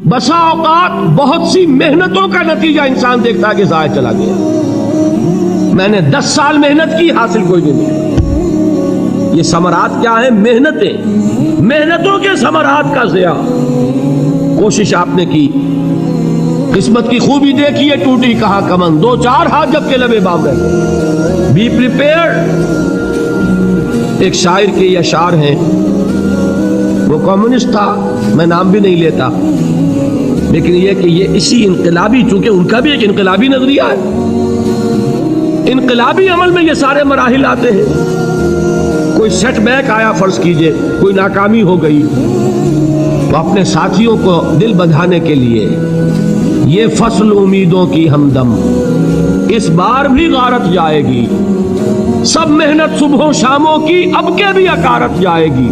بسا اوقات بہت سی محنتوں کا نتیجہ انسان دیکھتا ہے کہ ضائع چلا گیا، میں نے 10 سال محنت کی، حاصل کوئی نہیں ملا۔ یہ ثمرات کیا ہیں؟ محنتوں کے ثمرات کا ضیاع۔ کوشش آپ نے کی، قسمت کی خوبی دیکھی ہے، ٹوٹی کہاں کمن، 2-4 ہاتھ جب کے لبے بام رہے۔ Be prepared. ایک شاعر کے یہ اشعار ہیں، وہ کمیونسٹ تھا، میں نام بھی نہیں لیتا، لیکن یہ کہ یہ اسی انقلابی، چونکہ ان کا بھی ایک انقلابی نظریہ ہے، انقلابی عمل میں یہ سارے مراحل آتے ہیں۔ کوئی سیٹ بیک آیا، فرض کیجئے کوئی ناکامی ہو گئی، تو اپنے ساتھیوں کو دل بندھانے کے لیے یہ فصل امیدوں کی ہمدم اس بار بھی غارت جائے گی، سب محنت صبحوں شاموں کی اب کے بھی اکارت جائے گی۔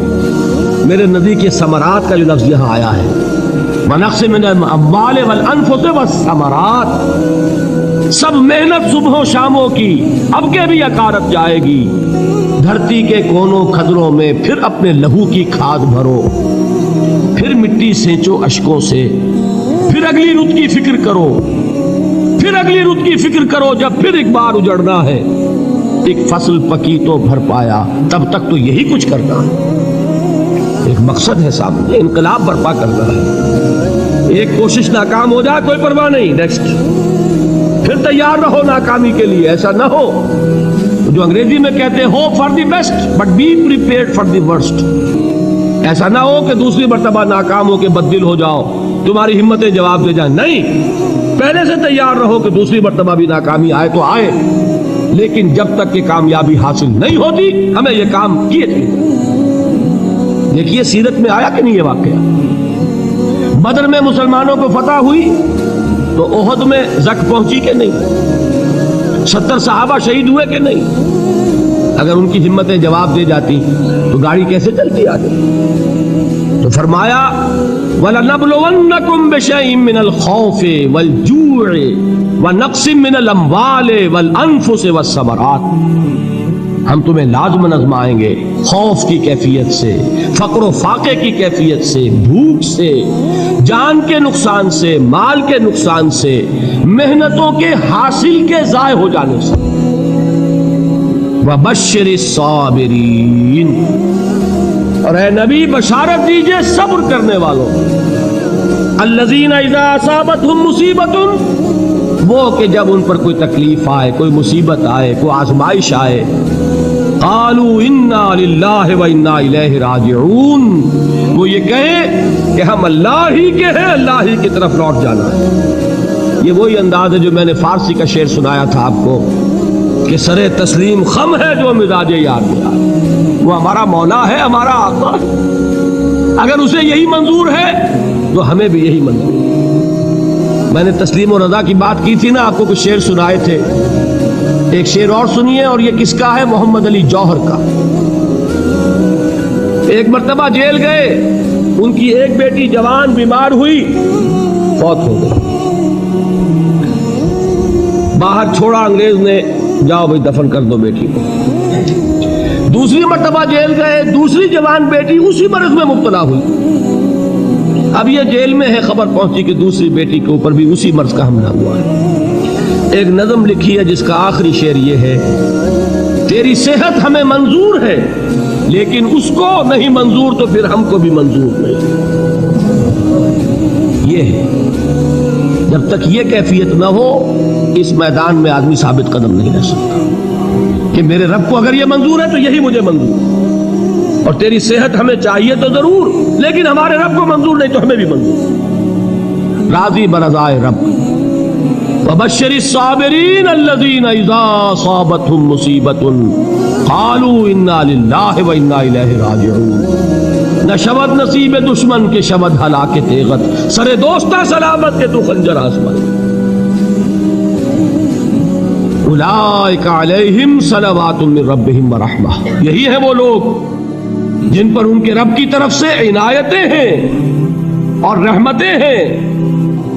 میرے نبی کے ثمرات کا جو لفظ یہاں آیا ہے، وَنَقْصٍ مِّنَ الْأَمْوَالِ وَالْأَنفُسِ وَالثَّمَرَاتِ، سب محنت صبحوں شاموں کی اب کے بھی اکارت جائے گی۔ دھرتی کے کونوں کھدروں میں پھر اپنے لہو کی کھاد بھرو، پھر مٹی سینچو اشکوں سے، پھر اگلی رت کی فکر کرو، پھر اگلی رت کی فکر کرو، جب پھر ایک بار اجڑنا ہے۔ ایک فصل پکی تو بھر پایا، تب تک تو یہی کچھ کرنا ہے۔ ایک مقصد ہے سامنے، انقلاب برپا کرنا ہے۔ ایک کوشش ناکام ہو جائے کوئی پرواہ نہیں، نیکسٹ، پھر تیار رہو ناکامی کے لیے۔ ایسا نہ ہو جو انگریزی میں کہتے ہیں hope for the best but be prepared for the worst. ایسا نہ ہو کہ دوسری مرتبہ ناکام ہو کے بددل ہو جاؤ، تمہاری ہمتیں جواب دے جائیں، نہیں، پہلے سے تیار رہو کہ دوسری مرتبہ بھی ناکامی آئے تو آئے، لیکن جب تک کہ کامیابی حاصل نہیں ہوتی ہمیں یہ کام کیے تھے۔ دیکھیے سیرت میں آیا کہ نہیں یہ واقعہ؟ بدر میں مسلمانوں کو فتح ہوئی تو احد میں زک پہنچی کہ نہیں؟ 70 صحابہ شہید ہوئے کہ نہیں؟ اگر ان کی ہمتیں جواب دے جاتی تو گاڑی کیسے چلتی آگے؟ تو فرمایا وَلَنَبْلُوَنَّكُمْ بِشَيْءٍ مِّنَ الْخَوْفِ وَالْجُوعِ وَنَقْصٍ مِّنَ الْأَمْوَالِ وَالْأَنفُسِ وَالثَّمَرَاتِ، ہم تمہیں لازم آزمائیں گے، خوف کی کیفیت سے، فقر و فاقے کی کیفیت سے، بھوک سے، جان کے نقصان سے، مال کے نقصان سے، محنتوں کے حاصل کے ضائع ہو جانے سے۔ وَبَشِّرِ الصَّابِرِينَ، اور اے نبی بشارت دیجئے صبر کرنے والوں، الذین اذا اصابتہم مصیبت، وہ کہ جب ان پر کوئی تکلیف آئے، کوئی مصیبت آئے، کوئی آزمائش آئے، قالوا انا للہ وانا الیہ راجعون، وہ یہ کہیں کہ ہم اللہ ہی کے ہیں، اللہ ہی کی طرف لوٹ جانا ہے۔ یہ وہی انداز ہے جو میں نے فارسی کا شعر سنایا تھا آپ کو کہ سرے تسلیم خم ہے جو مزاج یار دیا، وہ ہمارا مولا ہے، ہمارا آقا ہے، اگر اسے یہی منظور ہے تو ہمیں بھی یہی منظور ہے۔ میں نے تسلیم و رضا کی بات کی تھی نا، آپ کو کچھ شعر سنائے تھے، ایک شعر اور سنیے، اور یہ کس کا ہے؟ محمد علی جوہر کا۔ ایک مرتبہ جیل گئے، ان کی ایک بیٹی جوان بیمار ہوئی، فوت ہو گئی، باہر چھوڑا انگریز نے، جاؤ بھائی دفن کر دو بیٹی کو۔ دوسری مرتبہ جیل گئے، دوسری جوان بیٹی اسی مرض میں مبتلا ہوئی، اب یہ جیل میں ہے، خبر پہنچی کہ دوسری بیٹی کے اوپر بھی اسی مرض کا حملہ ہوا ہے۔ ایک نظم لکھی ہے جس کا آخری شعر یہ ہے، تیری صحت ہمیں منظور ہے لیکن اس کو نہیں منظور تو پھر ہم کو بھی منظور نہیں۔ یہ ہے، جب تک یہ کیفیت نہ ہو اس میدان میں آدمی ثابت قدم نہیں رہ سکتا کہ میرے رب کو اگر یہ منظور ہے تو یہی مجھے منظور ہے، اور تیری صحت ہمیں چاہیے تو ضرور، لیکن ہمارے رب کو منظور نہیں تو ہمیں بھی منظور۔ راضی برضائے رب۔ وبشر الصابرین الذین اذا اصابتهم مصیبۃ قالوا انا للہ وانا الیہ راجعون، نہ شود نصیب دشمن کے شود ہلاک تیغت، سر دوستہ سلامت کے تو خنجر آزمائے۔ اولئک علیہم صلوات من ربہم ورحمہ، یہی ہے وہ لوگ جن پر ان کے رب کی طرف سے عنایتیں ہیں اور رحمتیں ہیں۔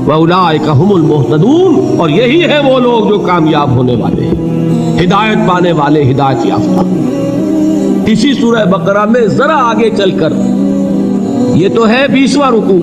وَأُولَٰئِكَ هُمُ الْمُهْتَدُونَ، اور یہی ہے وہ لوگ جو کامیاب ہونے والے ہیں، ہدایت پانے والے، ہدایت یافتہ۔ اسی سورہ بقرہ میں ذرا آگے چل کر، یہ تو ہے 20واں رکوع،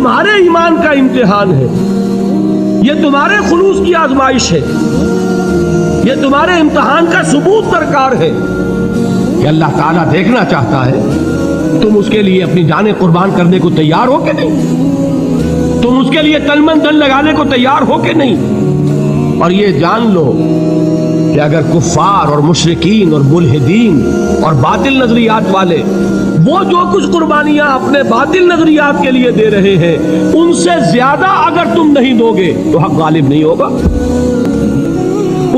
تمہارے ایمان کا امتحان ہے، یہ تمہارے خلوص کی آزمائش ہے، یہ تمہارے امتحان کا ثبوت درکار ہے کہ اللہ تعالیٰ دیکھنا چاہتا ہے تم اس کے لیے اپنی جانیں قربان کرنے کو تیار ہو کہ نہیں، تم اس کے لیے تن من دھن لگانے کو تیار ہو کہ نہیں۔ اور یہ جان لو کہ اگر کفار اور مشرکین اور ملحدین اور باطل نظریات والے وہ جو کچھ قربانیاں اپنے باطل نظریات کے لیے دے رہے ہیں ان سے زیادہ اگر تم نہیں دو گے تو حق غالب نہیں ہوگا۔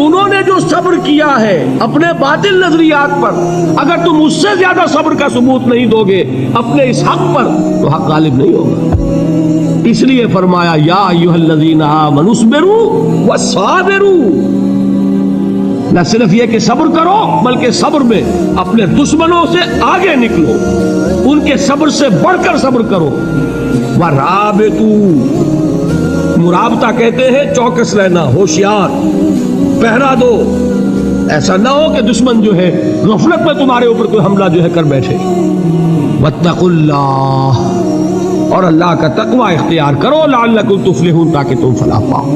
انہوں نے جو صبر کیا ہے اپنے باطل نظریات پر، اگر تم اس سے زیادہ صبر کا ثبوت نہیں دو گے اپنے اس حق پر تو حق غالب نہیں ہوگا۔ اس لیے فرمایا یا ایھا الذین آمنوا اصبروا وصابروا، نہ صرف یہ کہ صبر کرو بلکہ صبر میں اپنے دشمنوں سے آگے نکلو، ان کے صبر سے بڑھ کر صبر کرو۔ ورابطوا، مرابطہ کہتے ہیں چوکس رہنا، ہوشیار، پہرا دو، ایسا نہ ہو کہ دشمن جو ہے غفلت میں تمہارے اوپر کوئی حملہ جو ہے کر بیٹھے۔ واتقوا اللہ، اور اللہ کا تقوی اختیار کرو، لعلکم تفلحون، تاکہ تم فلاح پاؤ۔